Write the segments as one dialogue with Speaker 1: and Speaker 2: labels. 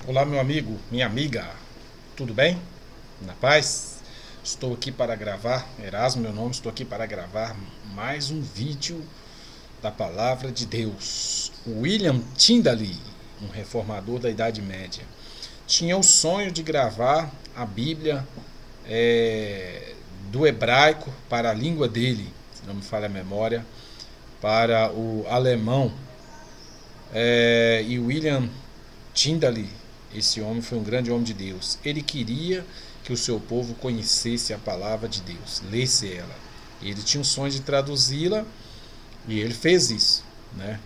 Speaker 1: Olá, meu amigo, minha amiga, tudo bem? Na paz? Estou aqui para gravar, Erasmo, meu nome, estou aqui para gravar mais um vídeo da Palavra de Deus. William Tyndale, um reformador da Idade Média, tinha o sonho de gravar a Bíblia do hebraico para a língua dele, se não me falha a memória, para o alemão. E William Tyndale, esse homem foi um grande homem de Deus. Ele queria que o seu povo conhecesse a palavra de Deus, lesse ela. E ele tinha um sonho de traduzi-la e ele fez isso, né?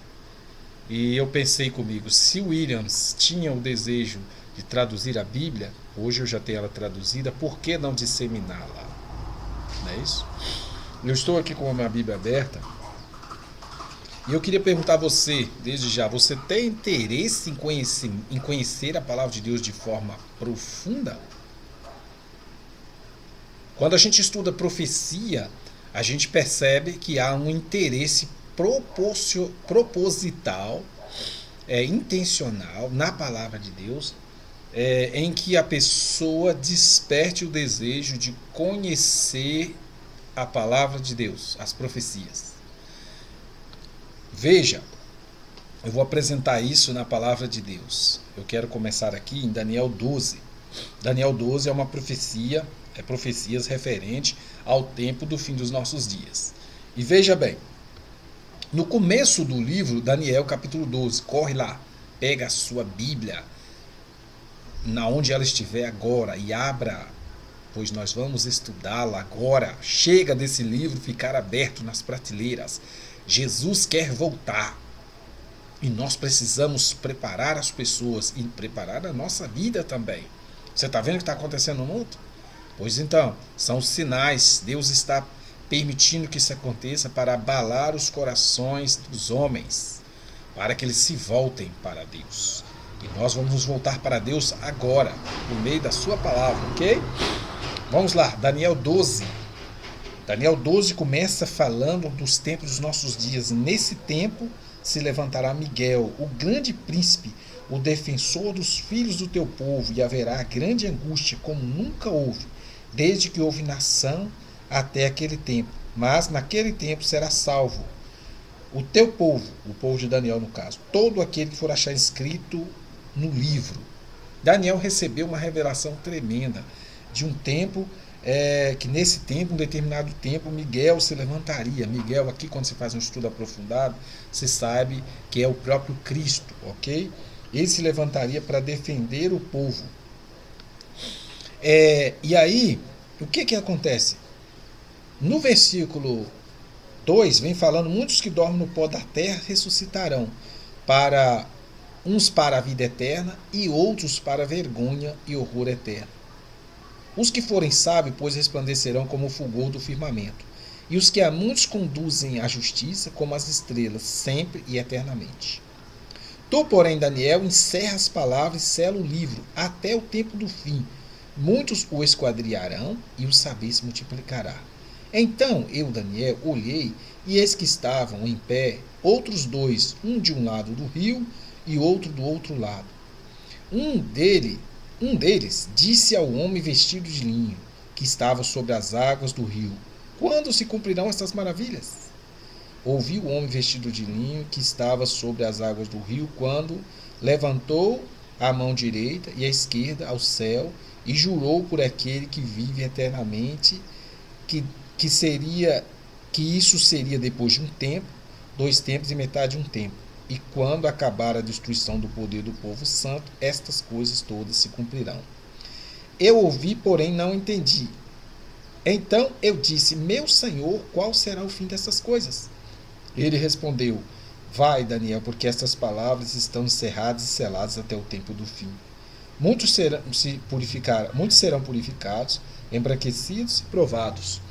Speaker 1: E eu pensei comigo, se Williams tinha o desejo de traduzir a Bíblia, hoje eu já tenho ela traduzida, por que não disseminá-la? Não é isso? Eu estou aqui com a minha Bíblia aberta e eu queria perguntar a você, desde já, você tem interesse em conhecer a palavra de Deus de forma profunda? Quando a gente estuda profecia, a gente percebe que há um interesse proposital, intencional na palavra de Deus, em que a pessoa desperte o desejo de conhecer a palavra de Deus, as profecias. Veja, eu vou apresentar isso na palavra de Deus. Eu quero começar aqui em Daniel 12. Daniel 12 é uma profecia, profecias referente ao tempo do fim dos nossos dias. E veja bem, no começo do livro, Daniel capítulo 12, corre lá, pega a sua Bíblia, na onde ela estiver agora, e abra, pois nós vamos estudá-la agora. Chega desse livro ficar aberto nas prateleiras. Jesus quer voltar. E nós precisamos preparar as pessoas e preparar a nossa vida também. Você está vendo o que está acontecendo no mundo? Pois então, são sinais. Deus está permitindo que isso aconteça para abalar os corações dos homens, para que eles se voltem para Deus. E nós vamos nos voltar para Deus agora, por meio da sua palavra, ok? Vamos lá, Daniel 12. Daniel 12 começa falando dos tempos dos nossos dias. Nesse tempo se levantará Miguel, o grande príncipe, o defensor dos filhos do teu povo, e haverá grande angústia como nunca houve, desde que houve nação até aquele tempo. Mas naquele tempo será salvo o teu povo, o povo de Daniel no caso, todo aquele que for achar escrito no livro. Daniel recebeu uma revelação tremenda de um tempo que nesse tempo, um determinado tempo, Miguel se levantaria. Miguel, aqui quando você faz um estudo aprofundado, você sabe que é o próprio Cristo, ok? Ele se levantaria para defender o povo. E aí, o que acontece? No versículo 2 vem falando, muitos que dormem no pó da terra ressuscitarão, para uns para a vida eterna e outros para a vergonha e horror eterno. Os que forem sábios, pois resplandecerão como o fulgor do firmamento, e os que a muitos conduzem à justiça, como as estrelas, sempre e eternamente. Tu, porém, Daniel, encerra as palavras e sela o livro, até o tempo do fim. Muitos o esquadriarão, e o saber se multiplicará. Então eu, Daniel, olhei, e eis que estavam em pé outros dois, um de um lado do rio e outro do outro lado. Um deles disse ao homem vestido de linho, que estava sobre as águas do rio: quando se cumprirão estas maravilhas? Ouvi o homem vestido de linho, que estava sobre as águas do rio, quando levantou a mão direita e a esquerda ao céu e jurou por aquele que vive eternamente que isso seria depois de um tempo, 2 tempos e metade de um tempo. E quando acabar a destruição do poder do povo santo, estas coisas todas se cumprirão. Eu ouvi, porém não entendi. Então eu disse: meu senhor, qual será o fim dessas coisas? Ele respondeu: vai, Daniel, porque estas palavras estão encerradas e seladas até o tempo do fim. Muitos serão purificados, embranquecidos e provados.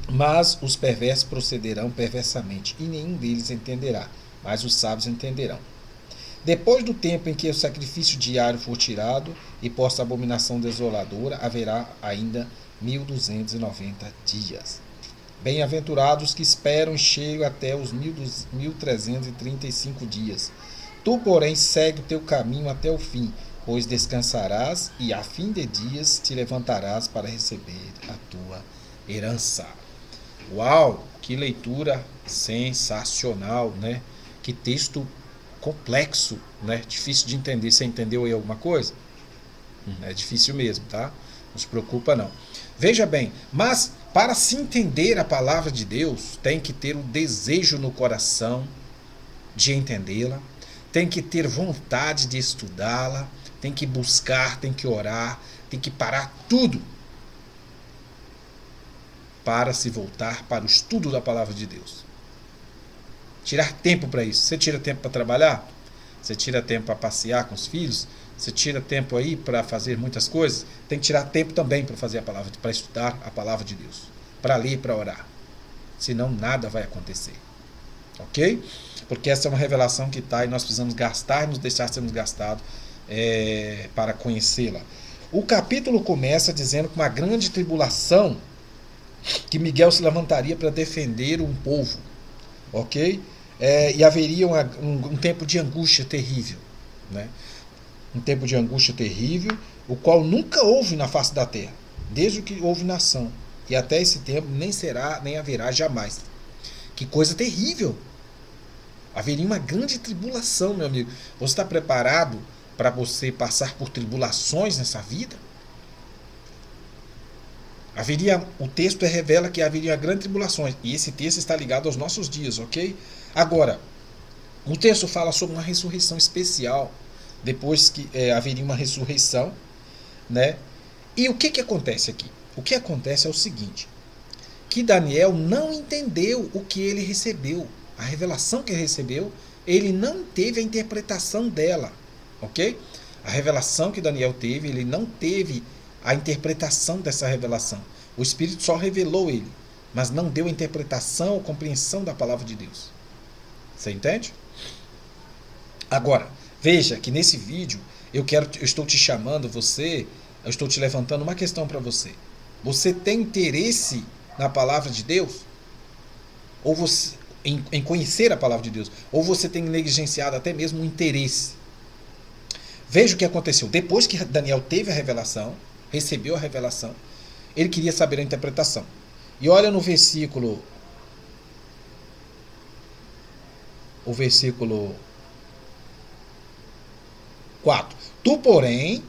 Speaker 1: Mas os perversos procederão perversamente, e nenhum deles entenderá, mas os sábios entenderão. Depois do tempo em que o sacrifício diário for tirado e posta a abominação desoladora, haverá ainda 1290 dias. Bem-aventurados que esperam e chegam até os 1335 dias. Tu, porém, segue o teu caminho até o fim, pois descansarás e a fim de dias te levantarás para receber a tua herança. Uau, que leitura sensacional, né? Que texto complexo, né? Difícil de entender. Você entendeu aí alguma coisa? É difícil mesmo, tá? Não se preocupa não. Veja bem, mas para se entender a palavra de Deus, tem que ter o desejo no coração de entendê-la, tem que ter vontade de estudá-la, tem que buscar, tem que orar, tem que parar tudo para se voltar para o estudo da palavra de Deus. Tirar tempo para isso. Você tira tempo para trabalhar? Você tira tempo para passear com os filhos? Você tira tempo aí para fazer muitas coisas? Tem que tirar tempo também para fazer a palavra, para estudar a palavra de Deus, para ler, para orar. Senão nada vai acontecer. Ok? Porque essa é uma revelação que está e nós precisamos gastar e nos deixar sermos gastados para conhecê-la. O capítulo começa dizendo que uma grande tribulação que Miguel se levantaria para defender um povo, ok? E haveria um tempo de angústia terrível, né? Um tempo de angústia terrível, o qual nunca houve na face da terra, desde que houve nação, e até esse tempo nem será, nem haverá jamais. Que coisa terrível! Haveria uma grande tribulação, meu amigo. Você está preparado para você passar por tribulações nessa vida? O texto revela que haveria grandes tribulações. E esse texto está ligado aos nossos dias, ok? Agora, o texto fala sobre uma ressurreição especial. Depois que haveria uma ressurreição, né? E o que acontece aqui? O que acontece é o seguinte: que Daniel não entendeu o que ele recebeu. A revelação que ele recebeu, ele não teve a interpretação dela, ok? A revelação que Daniel teve, ele não teve a interpretação dessa revelação. O Espírito só revelou ele, mas não deu a interpretação ou compreensão da palavra de Deus. Você entende? Agora, veja que nesse vídeo eu estou te chamando, eu estou te levantando uma questão para você. Você tem interesse na palavra de Deus? Ou você em conhecer a palavra de Deus? Ou você tem negligenciado até mesmo o interesse? Veja o que aconteceu. Depois que Daniel teve a revelação, recebeu a revelação, ele queria saber a interpretação. E olha no versículo 4. Tu, porém,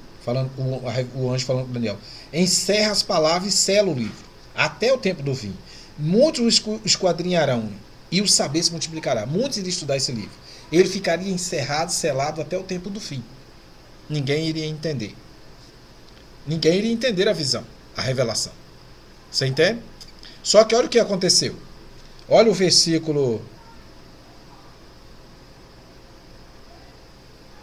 Speaker 1: o anjo falando com Daniel, encerra as palavras e sela o livro, até o tempo do fim. Muitos o esquadrinharão, e o saber se multiplicará. Muitos iriam estudar esse livro. Ele ficaria encerrado, selado até o tempo do fim. Ninguém iria entender. Ninguém iria entender a visão, a revelação. Você entende? Só que olha o que aconteceu. Olha o versículo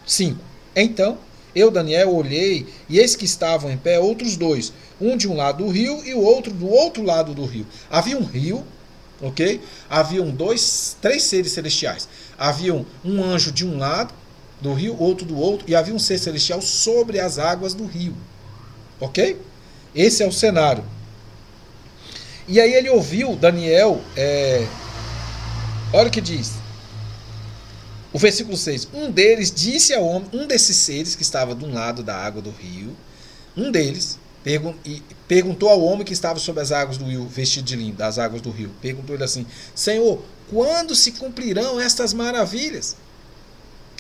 Speaker 1: 5. Então, eu, Daniel, olhei, e eis que estavam em pé outros dois, um de um lado do rio e o outro do outro lado do rio. Havia um rio, ok? Haviam três seres celestiais. Havia um anjo de um lado do rio, outro do outro, e havia um ser celestial sobre as águas do rio. Ok? Esse é o cenário. E aí ele ouviu Daniel, olha o que diz. O versículo 6. Um deles disse ao homem, um desses seres que estava de um lado da água do rio, um deles perguntou ao homem que estava sobre as águas do rio, vestido de linho, das águas do rio. Perguntou ele assim: Senhor, quando se cumprirão estas maravilhas?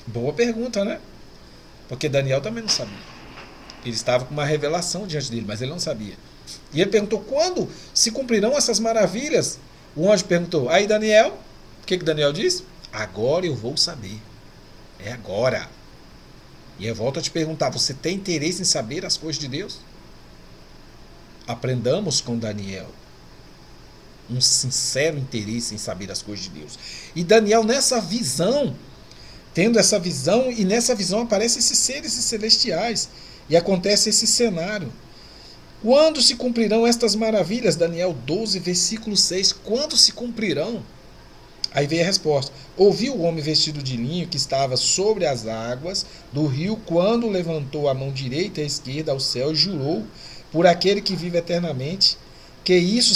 Speaker 1: Boa pergunta, né? Porque Daniel também não sabia. Ele estava com uma revelação diante dele, mas ele não sabia. E ele perguntou: quando se cumprirão essas maravilhas? O anjo perguntou: aí Daniel, o que Daniel disse? Agora eu vou saber. É agora. E eu volto a te perguntar: você tem interesse em saber as coisas de Deus? Aprendamos com Daniel um sincero interesse em saber as coisas de Deus. E Daniel, nessa visão, tendo essa visão, e nessa visão aparecem esses seres celestiais, e acontece esse cenário. Quando se cumprirão estas maravilhas? Daniel 12, versículo 6. Quando se cumprirão? Aí vem a resposta. Ouviu o homem vestido de linho que estava sobre as águas do rio, quando levantou a mão direita e a esquerda ao céu e jurou por aquele que vive eternamente, que isso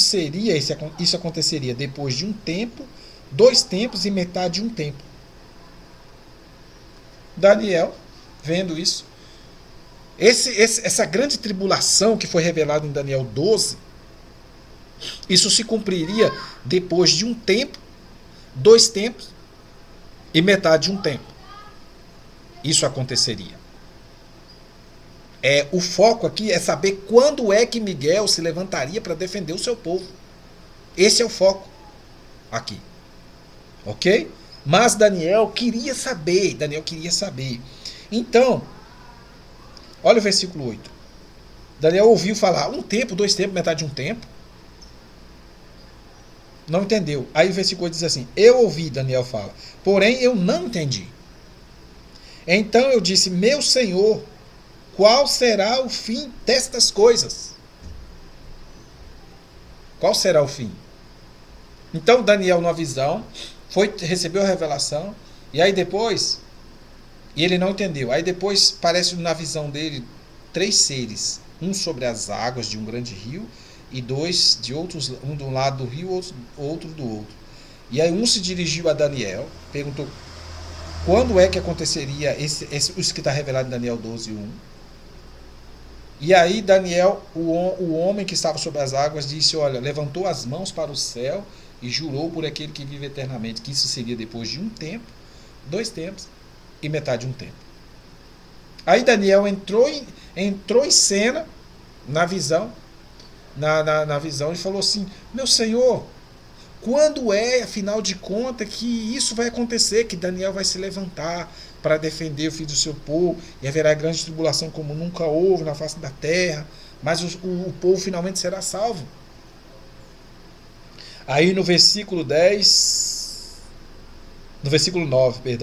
Speaker 1: aconteceria depois de um tempo, 2 tempos e metade de um tempo. Daniel, vendo isso, Essa grande tribulação que foi revelada em Daniel 12, isso se cumpriria depois de um tempo, 2 tempos e metade de um tempo. Isso aconteceria. O foco aqui é saber quando é que Miguel se levantaria para defender o seu povo. Esse é o foco aqui. Ok? Mas Daniel queria saber. Então, olha o versículo 8. Daniel ouviu falar 1 tempo, 2 tempos, metade de um tempo. Não entendeu. Aí o versículo 8 diz assim: eu ouvi, Daniel fala, porém eu não entendi. Então eu disse: meu Senhor, qual será o fim destas coisas? Qual será o fim? Então Daniel, numa visão, recebeu a revelação, e aí depois, e ele não entendeu. Aí depois parece na visão dele 3 seres, um sobre as águas de um grande rio, e 2 de outros, um de um lado do rio, outro do outro. E aí um se dirigiu a Daniel, perguntou quando é que aconteceria isso que está revelado em Daniel 12:1. E aí Daniel, o homem que estava sobre as águas, disse: olha, levantou as mãos para o céu e jurou por aquele que vive eternamente, que isso seria depois de 1 tempo, 2 tempos e metade de um tempo. Aí Daniel entrou em cena na visão, na visão, e falou assim: meu Senhor, quando afinal de contas, que isso vai acontecer, que Daniel vai se levantar para defender o filho do seu povo, e haverá grande tribulação como nunca houve na face da terra, mas o povo finalmente será salvo. Aí no versículo 9,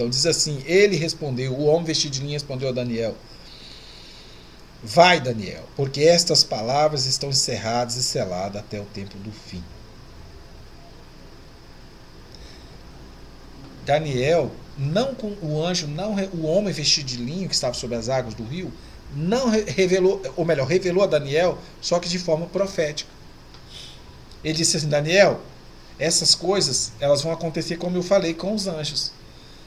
Speaker 1: diz assim: ele respondeu, o homem vestido de linho respondeu a Daniel: vai, Daniel, porque estas palavras estão encerradas e seladas até o tempo do fim. Daniel, não com o anjo, o homem vestido de linho que estava sobre as águas do rio, não revelou, ou melhor, revelou a Daniel, só que de forma profética. Ele disse assim: Daniel, essas coisas, elas vão acontecer como eu falei com os anjos.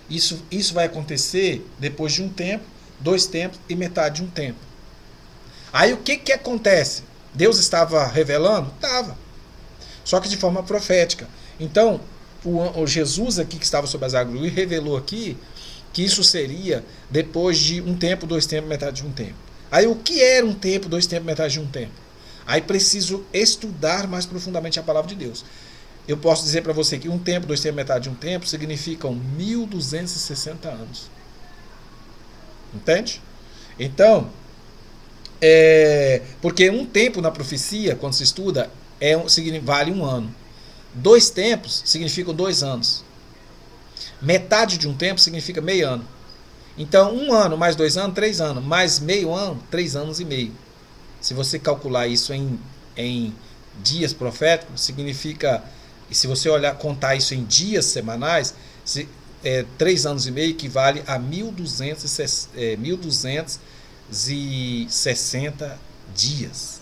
Speaker 1: Isso vai acontecer depois de 1 tempo, 2 tempos e metade de um tempo. Aí o que acontece? Deus estava revelando? Estava. Só que de forma profética. Então, o Jesus aqui que estava sobre as águas do rio revelou aqui que isso seria depois de 1 tempo, 2 tempos, metade de um tempo. Aí o que era 1 tempo, 2 tempos, metade de um tempo? Aí preciso estudar mais profundamente a palavra de Deus. Eu posso dizer para você que 1 tempo, 2 tempos, metade de um tempo significam 1260 anos. Entende? Então, porque 1 tempo na profecia, quando se estuda, vale 1 ano. 2 tempos significam 2 anos. Metade de um tempo significa meio ano. Então, 1 ano mais 2 anos, 3 anos. Mais meio ano, 3 anos e meio. Se você calcular isso em dias proféticos, significa, e se você contar isso em dias semanais, 3 anos e meio equivale a 1260 dias.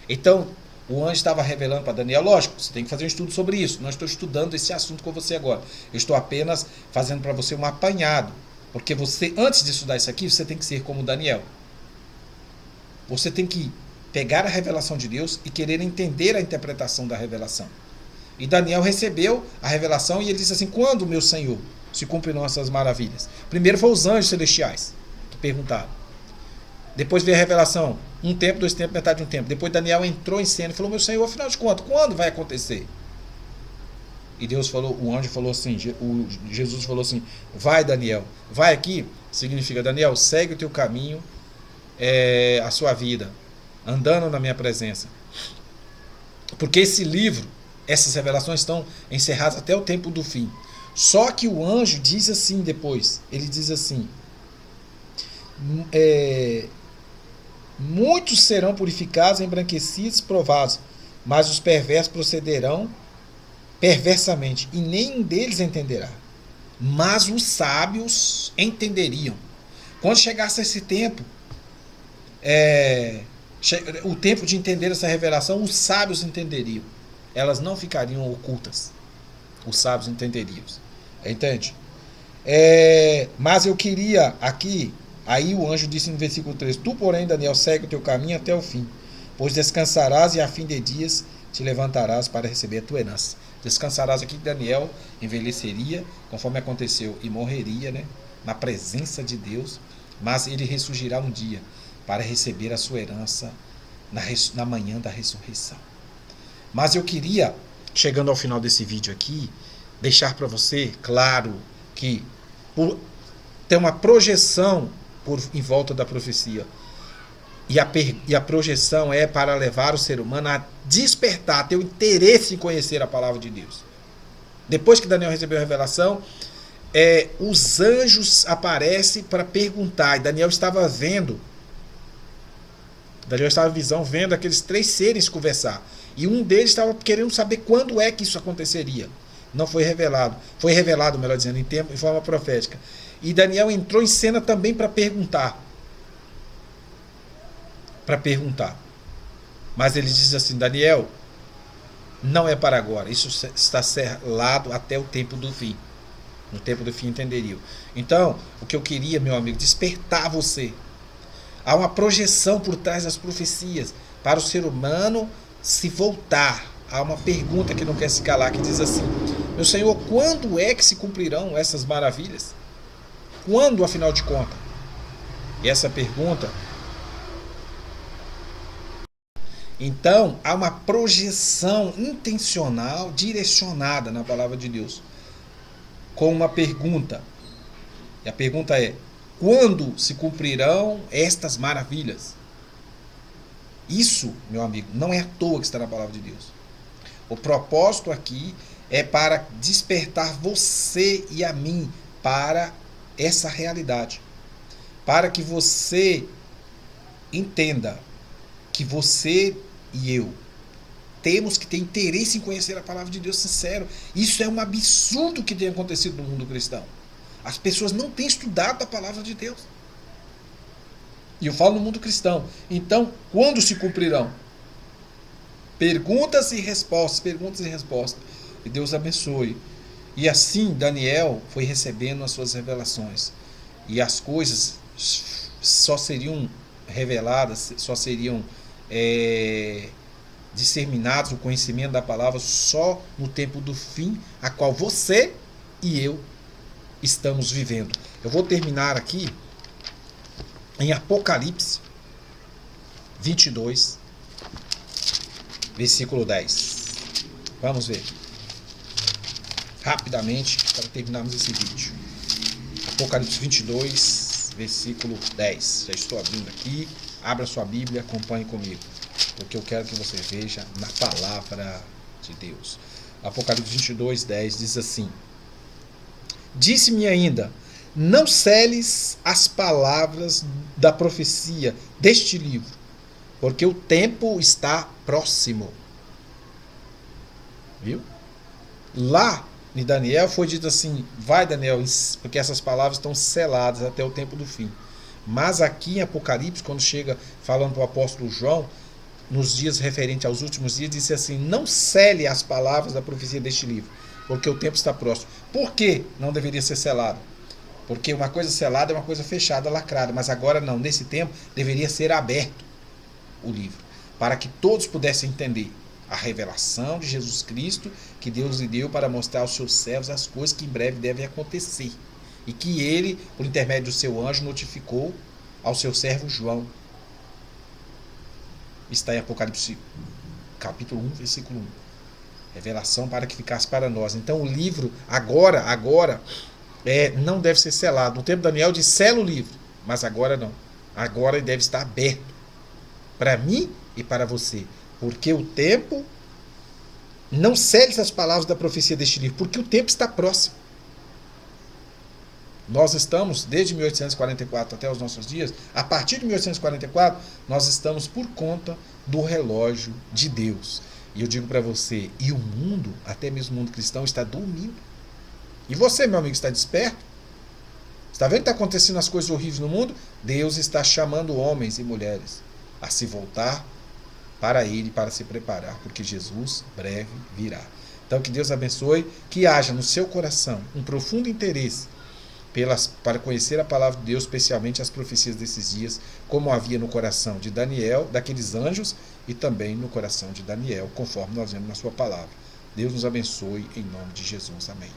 Speaker 1: Então, o anjo estava revelando para Daniel, lógico, você tem que fazer um estudo sobre isso. Não estou estudando esse assunto com você agora. Eu estou apenas fazendo para você um apanhado. Porque você, antes de estudar isso aqui, você tem que ser como Daniel. Você tem que pegar a revelação de Deus e querer entender a interpretação da revelação. E Daniel recebeu a revelação e ele disse assim: quando, meu Senhor, se cumprirão essas maravilhas? Primeiro foram os anjos celestiais que perguntaram. Depois veio a revelação: 1 tempo, 2 tempos, metade de um tempo. Depois Daniel entrou em cena e falou: meu Senhor, afinal de contas, quando vai acontecer? E Deus falou, o anjo falou assim, Jesus falou assim: vai, Daniel, vai aqui, significa, Daniel, segue o teu caminho, a sua vida, andando na minha presença. Porque esse livro, essas revelações estão encerradas até o tempo do fim. Só que o anjo diz assim depois, ele diz assim: muitos serão purificados, embranquecidos, provados, mas os perversos procederão perversamente, e nenhum deles entenderá. Mas os sábios entenderiam. Quando chegasse esse tempo, o tempo de entender essa revelação, os sábios entenderiam. Elas não ficariam ocultas. Os sábios entenderiam. Entende? Mas eu queria aqui Aí o anjo disse no versículo 3: Tu, porém, Daniel, segue o teu caminho até o fim, pois descansarás e a fim de dias te levantarás para receber a tua herança. Descansarás aqui que Daniel envelheceria, conforme aconteceu, e morreria, né, na presença de Deus, mas ele ressurgirá um dia para receber a sua herança na manhã da ressurreição. Mas eu queria, chegando ao final desse vídeo aqui, deixar para você claro que tem uma projeção em volta da profecia. E a projeção é para levar o ser humano a despertar, a ter o interesse em conhecer a palavra de Deus. Depois que Daniel recebeu a revelação, os anjos aparecem para perguntar. E Daniel estava vendo, em visão, vendo aqueles 3 seres conversar. E um deles estava querendo saber quando é que isso aconteceria. Não foi revelado. Foi revelado, melhor dizendo, em forma profética. E Daniel entrou em cena também para perguntar. Mas ele diz assim: Daniel, não é para agora. Isso está selado até o tempo do fim. No tempo do fim entenderiam. Então, o que eu queria, meu amigo, despertar você. Há uma projeção por trás das profecias para o ser humano se voltar. Há uma pergunta que não quer se calar, que diz assim: meu Senhor, quando é que se cumprirão essas maravilhas? Quando, afinal de contas? E essa pergunta... Então, há uma projeção intencional, direcionada na palavra de Deus, com uma pergunta. E a pergunta é: quando se cumprirão estas maravilhas? Isso, meu amigo, não é à toa que está na palavra de Deus. O propósito aqui é para despertar você e a mim para essa realidade. Para que você entenda que você e eu temos que ter interesse em conhecer a palavra de Deus sincero. Isso é um absurdo que tem acontecido no mundo cristão. As pessoas não têm estudado a palavra de Deus. E eu falo no mundo cristão. Então, quando se cumprirão? Perguntas e respostas. E Deus abençoe. E assim Daniel foi recebendo as suas revelações. E as coisas só seriam reveladas, só seriam disseminados, o conhecimento da palavra, só no tempo do fim, a qual você e eu estamos vivendo. Eu vou terminar aqui em Apocalipse 22, versículo 10. Vamos ver rapidamente para terminarmos esse vídeo. Apocalipse 22, versículo 10. Já estou abrindo aqui. Abra sua Bíblia, acompanhe comigo, porque eu quero que você veja na palavra de Deus. Apocalipse 22, 10 diz assim: Disse-me ainda: não seles as palavras da profecia deste livro, porque o tempo está próximo. Viu? Lá em Daniel foi dito assim: vai, Daniel, porque essas palavras estão seladas até o tempo do fim. Mas aqui em Apocalipse, quando chega falando para o apóstolo João, nos dias referentes aos últimos dias, disse assim: não cele as palavras da profecia deste livro, porque o tempo está próximo. Por que não deveria ser selado? Porque uma coisa selada é uma coisa fechada, lacrada, mas agora não, nesse tempo deveria ser aberto o livro, para que todos pudessem entender a revelação de Jesus Cristo, que Deus lhe deu para mostrar aos seus servos as coisas que em breve devem acontecer, e que ele, por intermédio do seu anjo, notificou ao seu servo João. Está em Apocalipse capítulo 1, versículo 1. Revelação para que ficasse para nós. Então o livro agora não deve ser selado. No tempo de Daniel diz: sela o livro, mas agora não. Agora ele deve estar aberto para mim e para você, porque o tempo... Não cele as palavras da profecia deste livro, porque o tempo está próximo. Nós estamos, desde 1844 até os nossos dias, a partir de 1844, nós estamos por conta do relógio de Deus. E eu digo para você, e o mundo, até mesmo o mundo cristão, está dormindo. E você, meu amigo, está desperto? Está vendo que está acontecendo as coisas horríveis no mundo? Deus está chamando homens e mulheres a se voltar para Ele, para se preparar, porque Jesus breve virá. Então que Deus abençoe, que haja no seu coração um profundo interesse para conhecer a palavra de Deus, especialmente as profecias desses dias, como havia no coração de Daniel, daqueles anjos, e também no coração de Daniel, conforme nós vemos na sua palavra. Deus nos abençoe em nome de Jesus. Amém.